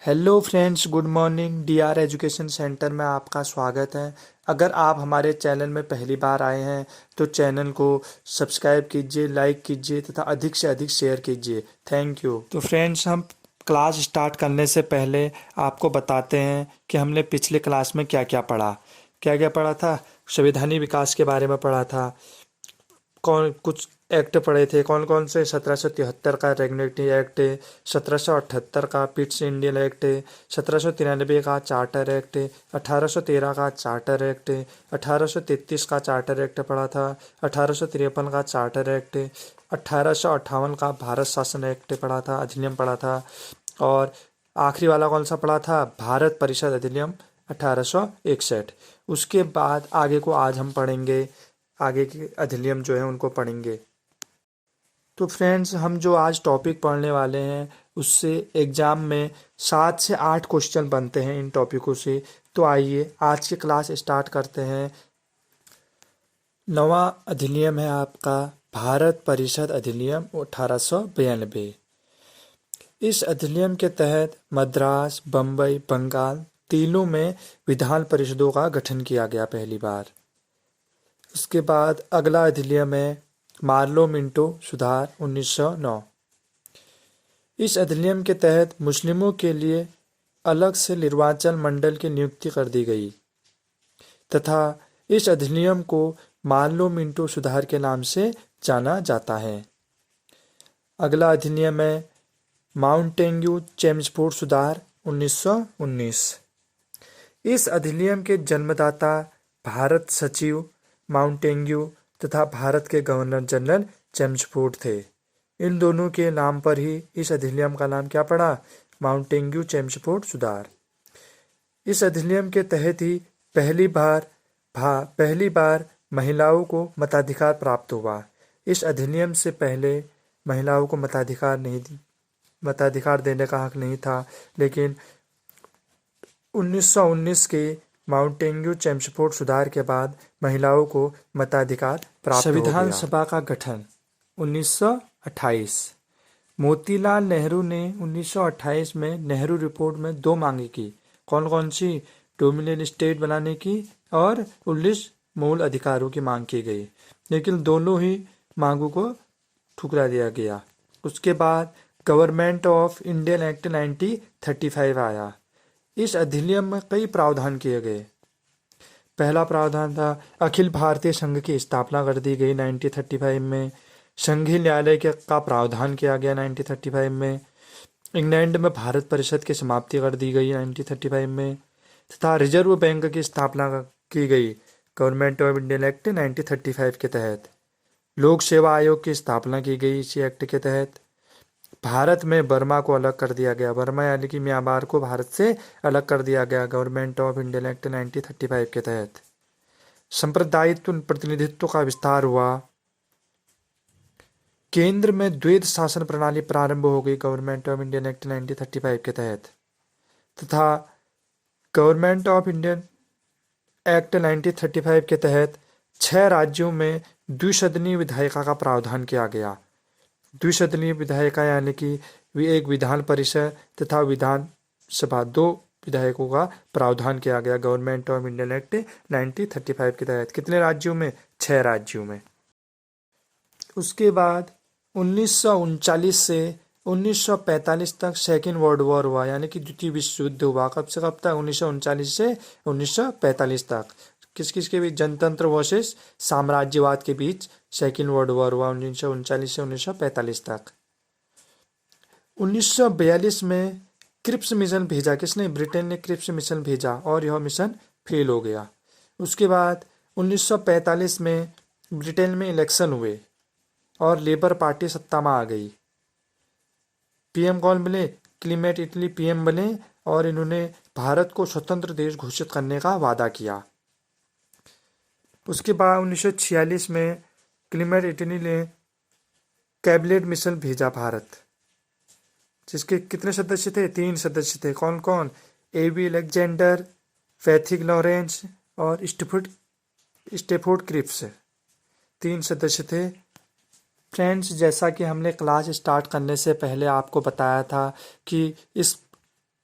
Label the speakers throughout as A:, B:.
A: Hello friends, good morning. DR education centre में आपका स्वागत है। अगर आप हमारे चैनल में पहली बार आए हैं तो चैनल को सब्सक्राइब कीजिए, लाइक कीजिए तथा अधिक से अधिक शेयर कीजिए। Thank you. तो फ्रेंड्स, हम क्लास स्टार्ट करने से पहले आपको बताते हैं कि हमने पिछले क्लास में क्या क्या पढ़ा था। संवैधानिक विकास के बारे में पढ़ा था। कौन कुछ एक्ट पढ़े थे, कौन कौन से 1773 का रेगुलेटरी एक्ट, 1778 का पिट्स इंडियन एक्ट, 1793 का चार्टर एक्ट, 1813 का चार्टर एक्ट, 1833 का चार्टर एक्ट पढ़ा था, 1853 का चार्टर एक्ट, 1858 का भारत शासन एक्ट पढ़ा था, अधिनियम पढ़ा था। और आखिरी वाला कौन सा पढ़ा था? भारत परिषद अधिनियम 1861। उसके बाद आगे को आज हम पढ़ेंगे, आगे के अधिनियम जो है उनको पढ़ेंगे। तो फ्रेंड्स, हम जो आज टॉपिक पढ़ने वाले हैं उससे एग्जाम में 7 से 8 क्वेश्चन बनते हैं इन टॉपिकों से। तो आइए आज की क्लास स्टार्ट करते हैं। नवा अधिनियम है आपका भारत परिषद अधिनियम 1892। इस अधिनियम के तहत मद्रास, बम्बई, बंगाल तीनों में विधान परिषदों का गठन किया गया पहली बार। उसके बाद अगला अधिनियम है मार्लो मिंटो सुधार 1909। इस अधिनियम के तहत मुस्लिमों के लिए अलग से निर्वाचन मंडल की नियुक्ति कर दी गई तथा इस अधिनियम को मार्लो मिंटो सुधार के नाम से जाना जाता है। अगला अधिनियम है माउंटेन्यू चेम्सफोर्ड सुधार 1919। इस अधिनियम के जन्मदाता भारत सचिव माउंटेन्यू तथा भारत के गवर्नर जनरल चेम्सफोर्ड थे। इन दोनों के नाम पर ही इस अधिनियम का नाम क्या पड़ा? माउंटेन्यू चेम्सफोर्ड सुधार। इस अधिनियम के तहत ही पहली बार महिलाओं को मताधिकार प्राप्त हुआ। इस अधिनियम से पहले महिलाओं को मताधिकार देने का हक नहीं था, लेकिन 1919 के माउंटेन्यू चेम्सफोर्ड सुधार के बाद महिलाओं को मताधिकार प्राप्त हो गया। संविधान सभा का गठन 1928। मोतीलाल नेहरू ने 1928 में नेहरू रिपोर्ट में 2 मांगे की। कौन कौन सी? डोमिनियन स्टेट बनाने की और 19 मूल अधिकारों की मांग की गई, लेकिन दोनों ही मांगों को ठुकरा दिया गया। उसके बाद गवर्नमेंट ऑफ इंडियन एक्ट 1935 आया। इस अधिनियम में कई प्रावधान किए गए। पहला प्रावधान था अखिल भारतीय संघ की स्थापना कर दी गई 1935 में। संघीय न्यायालय का प्रावधान किया गया 1935 में। इंग्लैंड में भारत परिषद की समाप्ति कर दी गई 1935 में तथा रिजर्व बैंक की स्थापना की गई गवर्नमेंट ऑफ इंडियन एक्ट 1935 के तहत। लोक सेवा आयोग की स्थापना की गई इसी एक्ट के तहत। भारत में बर्मा को अलग कर दिया गया। बर्मा यानी कि म्यांमार को भारत से अलग कर दिया गया गवर्नमेंट ऑफ इंडियन एक्ट 1935 के तहत। सांप्रदायित्व प्रतिनिधित्व का विस्तार हुआ। केंद्र में द्वैध शासन प्रणाली प्रारंभ हो गई गवर्नमेंट ऑफ इंडियन एक्ट 1935 के तहत तथा गवर्नमेंट ऑफ इंडियन एक्ट 1935 के तहत 6 राज्यों में द्विसदनीय विधायिका का प्रावधान किया गया। द्विसदनीय विधायिका यानी कि एक विधान परिषद तथा विधान सभा 2 विधायकों का प्रावधान किया गया गवर्नमेंट ऑफ इंडियन एक्ट 1935 के तहत। कितने राज्यों में? 6 राज्यों में। उसके बाद 1939 से 1945 तक सेकेंड वर्ल्ड वॉर हुआ, यानी कि द्वितीय विश्व युद्ध हुआ। कब से कब तक? 1939 से 1945 तक। किस किस के बीच? जनतंत्र वर्सेस साम्राज्यवाद के बीच सेकेंड वर्ल्ड वॉर हुआ 1939 से 1945 तक। 1942 में क्रिप्स मिशन भेजा। किसने? ब्रिटेन ने क्रिप्स मिशन भेजा और यह मिशन फेल हो गया। उसके बाद 1945 में ब्रिटेन में इलेक्शन हुए और लेबर पार्टी सत्ता में आ गई। पीएम कौन बने? क्लीमेट इटली पीएम बने और इन्होंने भारत को स्वतंत्र देश घोषित करने का वादा किया। उसके बाद 1946 में क्लीमेट इटली ने कैबिनेट मिशन भेजा भारत, जिसके कितने सदस्य थे? 3 सदस्य थे। कौन कौन? एबी अलेक्जेंडर, फैथिक लॉरेंस और स्टेफोर्ड क्रिप्स। 3 सदस्य थे। फ्रेंड्स, जैसा कि हमने क्लास स्टार्ट करने से पहले आपको बताया था कि इस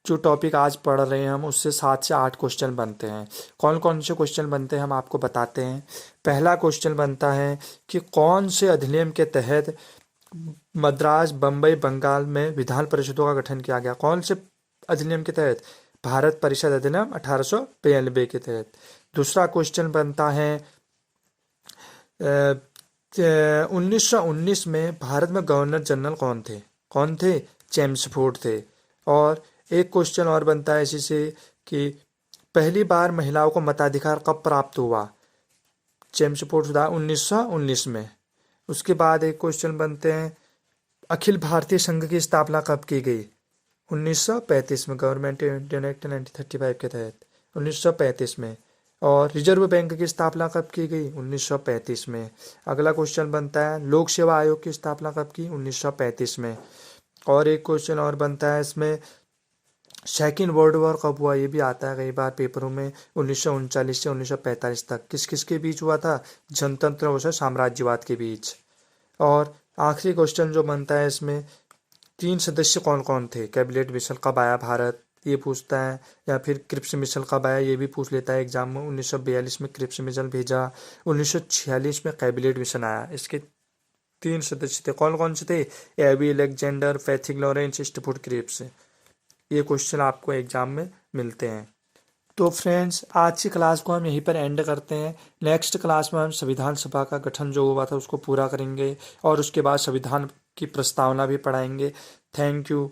A: जो टॉपिक आज पढ़ रहे हैं हम उससे 7 से 8 क्वेश्चन बनते हैं। कौन कौन से क्वेश्चन बनते हैं हम आपको बताते हैं। पहला क्वेश्चन बनता है कि कौन से अधिनियम के तहत मद्रास, बम्बई, बंगाल में विधान परिषदों का गठन किया गया। कौन से अधिनियम के तहत? भारत परिषद अधिनियम 1892 के तहत। दूसरा क्वेश्चन बनता है 1919 में भारत में गवर्नर जनरल कौन थे? चेम्सफोर्ड थे। और एक क्वेश्चन और बनता है इसी से कि पहली बार महिलाओं को मताधिकार कब प्राप्त हुआ? चेम्सफोर्ड सुधार 1919 में। उसके बाद एक क्वेश्चन बनते हैं अखिल भारतीय संघ की स्थापना कब की गई? 1935 में, गवर्नमेंट इंडियन एक्ट 1935 के तहत 1935 में। और रिजर्व बैंक की स्थापना कब की गई? 1935 में। अगला क्वेश्चन बनता है लोक सेवा आयोग की स्थापना कब की? 1935 में। और एक क्वेश्चन और बनता है इसमें सेकेंड वर्ल्ड वॉर कब हुआ? ये भी आता है कई बार पेपरों में। 1939 से 1945 तक किस किस के बीच हुआ था? जनतंत्र वर्सेस साम्राज्यवाद के बीच। और आखिरी क्वेश्चन जो बनता है इसमें 3 सदस्य कौन कौन थे? कैबिनेट मिशन कब आया भारत? ये पूछता है। या फिर क्रिप्स मिशन कब आया? ये भी पूछ लेता है एग्जाम में। 1942 में क्रिप्स मिशन भेजा, 1946 में कैबिनेट मिशन आया। इसके 3 सदस्य थे। कौन कौन से थे? AB Alexander, Pethick Lawrence, Stafford Cripps. ये क्वेश्चन आपको एग्जाम में मिलते हैं। तो फ्रेंड्स, आज की क्लास को हम यहीं पर एंड करते हैं। नेक्स्ट क्लास में हम संविधान सभा का गठन जो हुआ था उसको पूरा करेंगे और उसके बाद संविधान की प्रस्तावना भी पढ़ाएंगे। Thank you.